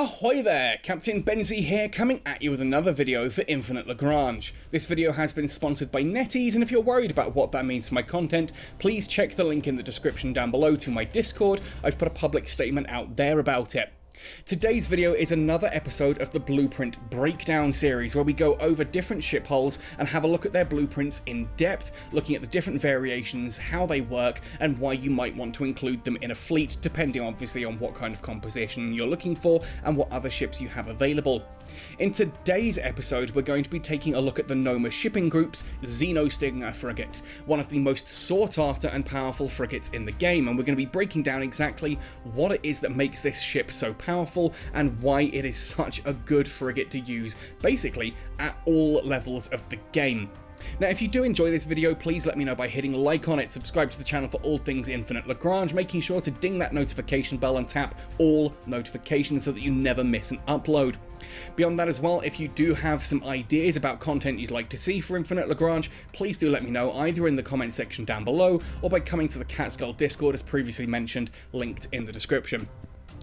Ahoy there! Captain Benzie here, coming at you with another video for Infinite Lagrange. This video has been sponsored by NetEase, and if you're worried about what that means for my content, please check the link in the description down below to my Discord. I've put a public statement out there about it. Today's video is another episode of the Blueprint Breakdown series, where we go over different ship hulls and have a look at their blueprints in depth, looking at the different variations, how they work, and why you might want to include them in a fleet, depending obviously on what kind of composition you're looking for and what other ships you have available. In today's episode, we're going to be taking a look at the Noma Shipping Group's XenoStinger frigate, one of the most sought after and powerful frigates in the game, and we're going to be breaking down exactly what it is that makes this ship so powerful and why it is such a good frigate to use, basically at all levels of the game. Now, if you do enjoy this video, please let me know by hitting like on it, subscribe to the channel for all things Infinite Lagrange, making sure to ding that notification bell and tap all notifications so that you never miss an upload. Beyond that as well, if you do have some ideas about content you'd like to see for Infinite Lagrange, please do let me know either in the comment section down below or by coming to the Catskull Discord as previously mentioned, linked in the description.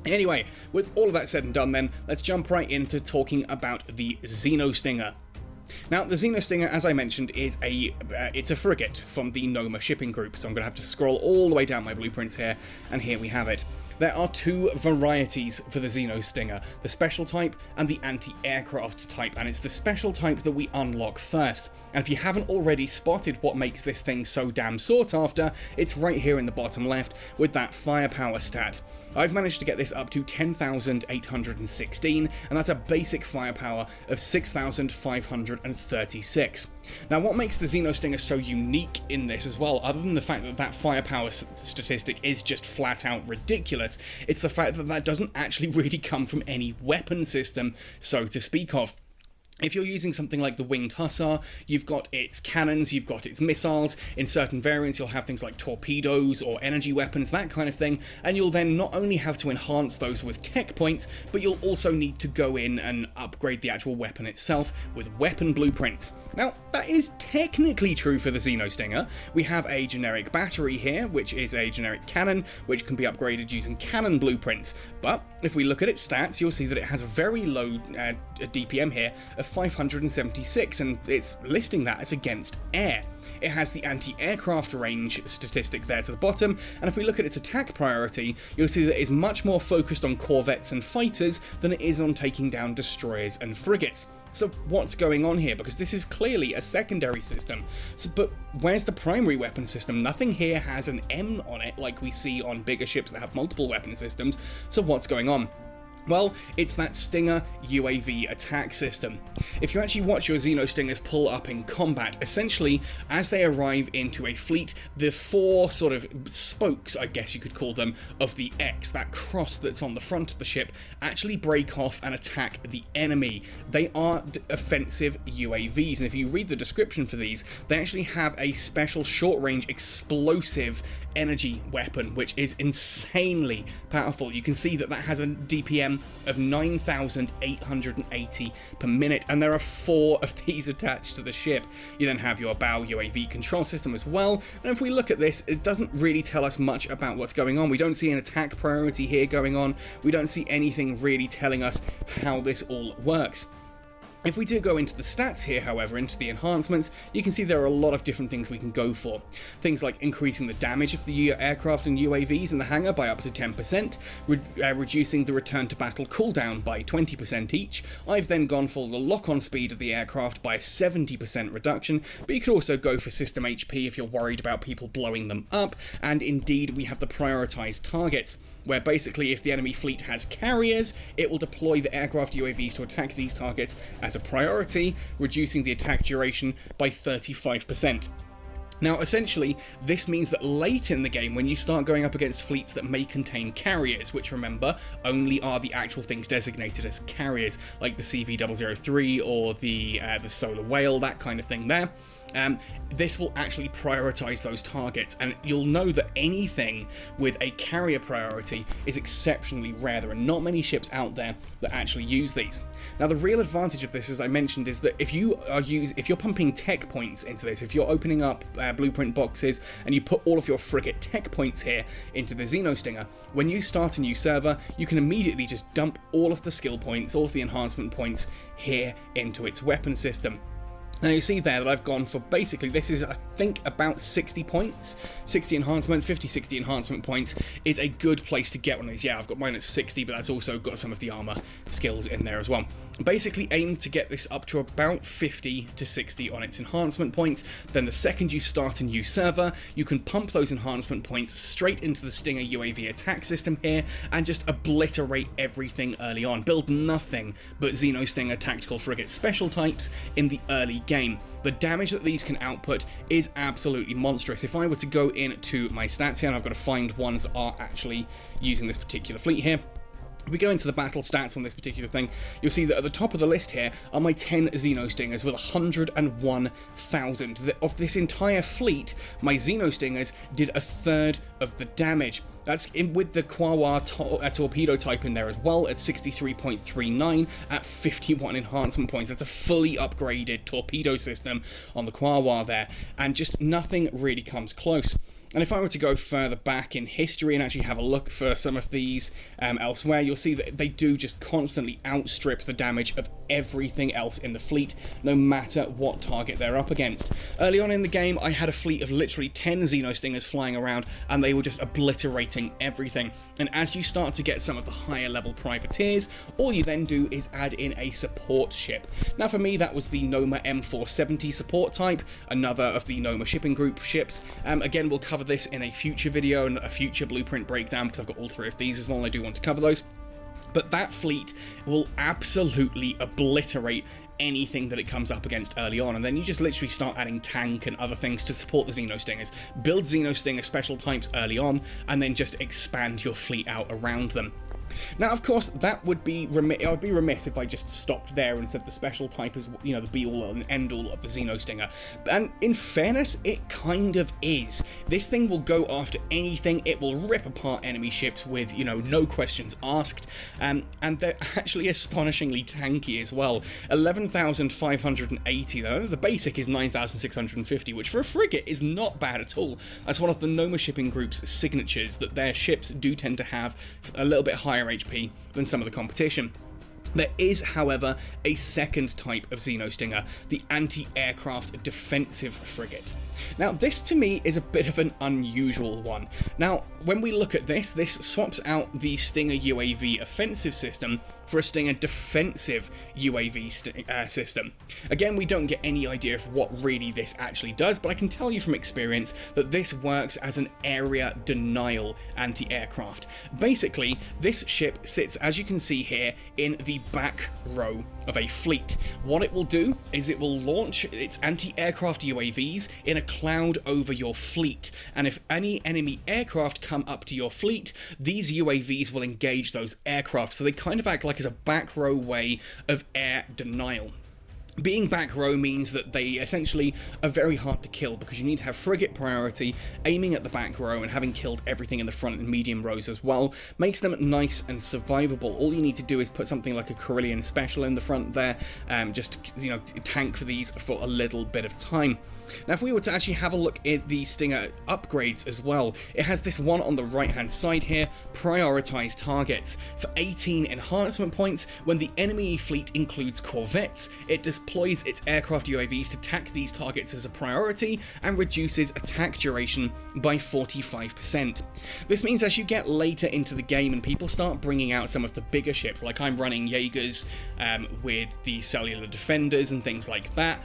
Anyway, with all of that said and done then, let's jump right into talking about the XenoStinger. Now, the XenoStinger, as I mentioned, is it's a frigate from the Noma Shipping Group, so I'm going to have to scroll all the way down my blueprints here, and here we have it. There are two varieties for the XenoStinger, the special type and the anti-aircraft type, and it's the special type that we unlock first. And if you haven't already spotted what makes this thing so damn sought after, it's right here in the bottom left with that firepower stat. I've managed to get this up to 10,816, and that's a basic firepower of 6,536. Now, what makes the XenoStinger so unique in this as well, other than the fact that that firepower statistic is just flat out ridiculous, it's the fact that that doesn't actually really come from any weapon system, so to speak of. If you're using something like the Winged Hussar, you've got its cannons, you've got its missiles. In certain variants, you'll have things like torpedoes or energy weapons, that kind of thing, and you'll then not only have to enhance those with tech points, but you'll also need to go in and upgrade the actual weapon itself with weapon blueprints. Now, that is technically true for the XenoStinger. We have a generic battery here, which is a generic cannon, which can be upgraded using cannon blueprints, but if we look at its stats, you'll see that it has a very low DPM here of 576, and it's listing that as against air. It has the anti-aircraft range statistic there to the bottom, and if we look at its attack priority, you'll see that it's much more focused on corvettes and fighters than it is on taking down destroyers and frigates. So what's going on here? Because this is clearly a secondary system. But where's the primary weapon system? Nothing here has an M on it like we see on bigger ships that have multiple weapon systems. So what's going on? Well, it's that Stinger UAV attack system. If you actually watch your XenoStingers pull up in combat, essentially, as they arrive into a fleet, the four sort of spokes, I guess you could call them, of the X, that cross that's on the front of the ship, actually break off and attack the enemy. They are offensive UAVs, and if you read the description for these, they actually have a special short-range explosive energy weapon, which is insanely powerful. You can see that that has a DPM of 9,880 per minute, and there are 4 of these attached to the ship. You then have your bow UAV control system as well, and if we look at this, it doesn't really tell us much about what's going on. We don't see an attack priority here going on. We don't see anything really telling us how this all works. If we do go into the stats here, however, into the enhancements, you can see there are a lot of different things we can go for. Things like increasing the damage of the aircraft and UAVs in the hangar by up to 10%, reducing the return to battle cooldown by 20% each. I've then gone for the lock-on speed of the aircraft by a 70% reduction, but you could also go for system HP if you're worried about people blowing them up, and indeed we have the prioritized targets, where basically if the enemy fleet has carriers, it will deploy the aircraft UAVs to attack these targets as a priority, reducing the attack duration by 35%. Now, essentially, this means that late in the game, when you start going up against fleets that may contain carriers, which remember, only are the actual things designated as carriers, like the CV003 or the Solar Whale, that kind of thing there, this will actually prioritize those targets, and you'll know that anything with a carrier priority is exceptionally rare. There are not many ships out there that actually use these. Now, the real advantage of this, as I mentioned, is that if you're pumping tech points into this, if you're opening up blueprint boxes and you put all of your frigate tech points here into the XenoStinger, when you start a new server, you can immediately just dump all of the skill points, all of the enhancement points here into its weapon system. Now you see there that I've gone for, basically this is I think about 60 points, 60 enhancement, 50-60 enhancement points is a good place to get one of these. Yeah, I've got mine at 60, but that's also got some of the armor skills in there as well. Basically aim to get this up to about 50 to 60 on its enhancement points. Then the second you start a new server, you can pump those enhancement points straight into the Stinger UAV attack system here and just obliterate everything early on. Build nothing but XenoStinger tactical frigate special types in the early game. The damage that these can output is absolutely monstrous. If I were to go into my stats here, and I've got to find ones that are actually using this particular fleet here. If we go into the battle stats on this particular thing, you'll see that at the top of the list here are my 10 XenoStingers with 101,000. Of this entire fleet, my XenoStingers did a third of the damage. That's with the Quawa torpedo type in there as well at 63.39 at 51 enhancement points. That's a fully upgraded torpedo system on the Quawa there, and just nothing really comes close. And if I were to go further back in history and actually have a look for some of these elsewhere, you'll see that they do just constantly outstrip the damage of everything else in the fleet, no matter what target they're up against. Early on in the game, I had a fleet of literally 10 XenoStingers flying around, and they were just obliterating everything. And as you start to get some of the higher level privateers, all you then do is add in a support ship. Now for me, that was the Noma M470 support type, another of the Noma shipping group ships. Again, we'll cover this in a future video and a future blueprint breakdown, because I've got all three of these as well and I do want to cover those. But that fleet will absolutely obliterate anything that it comes up against early on, and then you just literally start adding tank and other things to support the XenoStingers. Build XenoStinger special types early on, and then just expand your fleet out around them. Now, of course, that would be I would be remiss if I just stopped there and said the special type is, you know, the be-all and end-all of the XenoStinger. And in fairness, it kind of is. This thing will go after anything. It will rip apart enemy ships with, you know, no questions asked. And they're actually astonishingly tanky as well. 11,580 though. The basic is 9,650, which for a frigate is not bad at all. That's one of the Noma shipping group's signatures, that their ships do tend to have a little bit higher HP than some of the competition. There is, however, a second type of XenoStinger, the anti-aircraft defensive frigate. Now, this to me is a bit of an unusual one. Now, when we look at this, this swaps out the Stinger UAV offensive system for a Stinger defensive UAV system. Again, we don't get any idea of what really this actually does, but I can tell you from experience that this works as an area denial anti-aircraft. Basically, this ship sits, as you can see here, in the back row of a fleet. What it will do is it will launch its anti-aircraft UAVs in a cloud over your fleet, and if any enemy aircraft come up to your fleet, these UAVs will engage those aircraft, so they kind of act like as a back row way of air denial. Being back row means that they essentially are very hard to kill, because you need to have frigate priority, aiming at the back row and having killed everything in the front and medium rows as well makes them nice and survivable. All you need to do is put something like a Carillion special in the front there, just, you know, tank for these for a little bit of time. Now, if we were to actually have a look at the Stinger upgrades as well, it has this one on the right hand side here, prioritize targets. For 18 enhancement points, when the enemy fleet includes corvettes, it deploys its aircraft UAVs to attack these targets as a priority and reduces attack duration by 45%. This means as you get later into the game and people start bringing out some of the bigger ships, like I'm running Jaegers with the cellular defenders and things like that,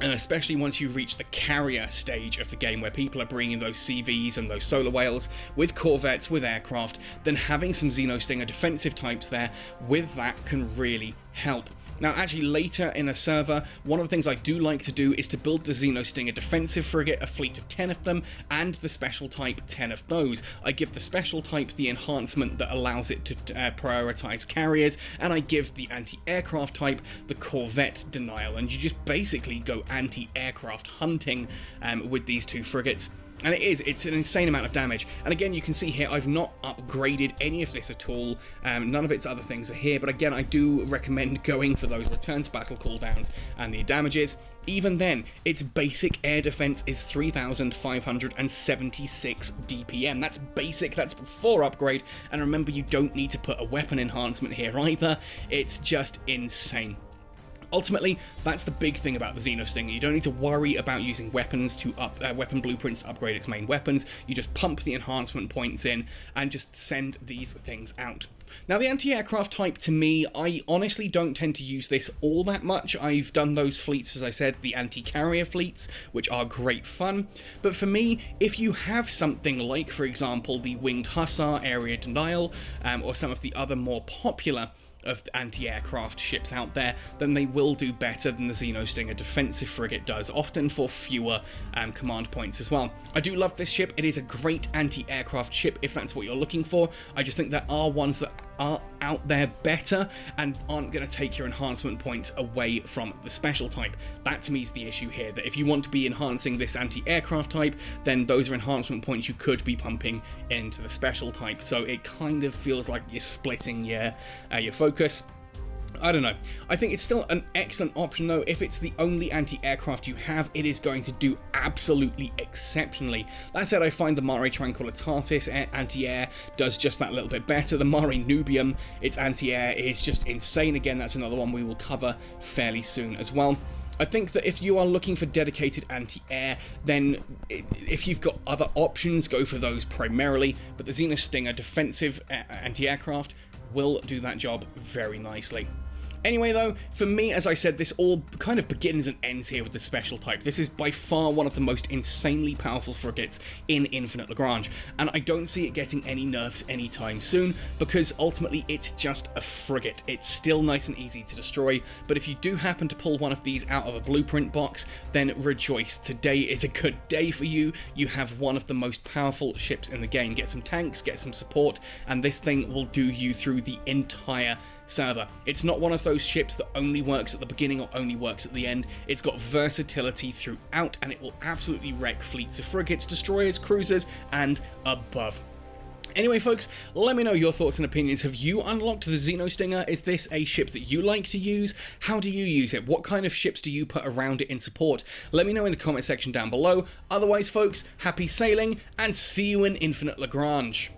and especially once you reach the carrier stage of the game where people are bringing those CVs and those solar whales with corvettes, with aircraft, then having some XenoStinger defensive types there with that can really help. Now, actually, later in a server, one of the things I do like to do is to build the XenoStinger defensive frigate, a fleet of 10 of them, and the special type 10 of those. I give the special type the enhancement that allows it to prioritize carriers, and I give the anti-aircraft type the corvette denial, and you just basically go anti-aircraft hunting with these two frigates. And it's an insane amount of damage. And again, you can see here, I've not upgraded any of this at all. None of its other things are here. But again, I do recommend going for those return to battle cooldowns and the damages. Even then, its basic air defense is 3,576 DPM. That's basic, that's before upgrade. And remember, you don't need to put a weapon enhancement here either. It's just insane. Ultimately, that's the big thing about the XenoStinger. You don't need to worry about using weapons to weapon blueprints to upgrade its main weapons. You just pump the enhancement points in and just send these things out. Now, the anti-aircraft type, to me, I honestly don't tend to use this all that much. I've done those fleets, as I said, the anti-carrier fleets, which are great fun. But for me, if you have something like, for example, the Winged Hussar area denial, or some of the other more popular of the anti-aircraft ships out there, then they will do better than the XenoStinger defensive frigate does, often for fewer command points as well. I do love this ship. It is a great anti-aircraft ship if that's what you're looking for. I just think there are ones that are out there better and aren't going to take your enhancement points away from the special type. That to me is the issue here, that if you want to be enhancing this anti-aircraft type, then those are enhancement points you could be pumping into the special type. So it kind of feels like you're splitting your focus. I don't know. I think it's still an excellent option though. If it's the only anti-aircraft you have, it is going to do absolutely exceptionally. That said, I find the Mare Tranquillitatis anti-air does just that little bit better. The Mare Nubium, its anti-air is just insane. Again, that's another one we will cover fairly soon as well. I think that if you are looking for dedicated anti-air, then if you've got other options, go for those primarily, but the XenoStinger defensive anti-aircraft will do that job very nicely. Anyway though, for me, as I said, this all kind of begins and ends here with the special type. This is by far one of the most insanely powerful frigates in Infinite Lagrange, and I don't see it getting any nerfs anytime soon, because ultimately it's just a frigate. It's still nice and easy to destroy, but if you do happen to pull one of these out of a blueprint box, then rejoice. Today is a good day for you. You have one of the most powerful ships in the game. Get some tanks, get some support, and this thing will do you through the entire server. It's not one of those ships that only works at the beginning or only works at the end. It's got versatility throughout, and it will absolutely wreck fleets of frigates, destroyers, cruisers, and above. Anyway, folks, let me know your thoughts and opinions. Have you unlocked the XenoStinger? Is this a ship that you like to use? How do you use it? What kind of ships do you put around it in support? Let me know in the comment section down below. Otherwise, folks, happy sailing, and see you in Infinite Lagrange.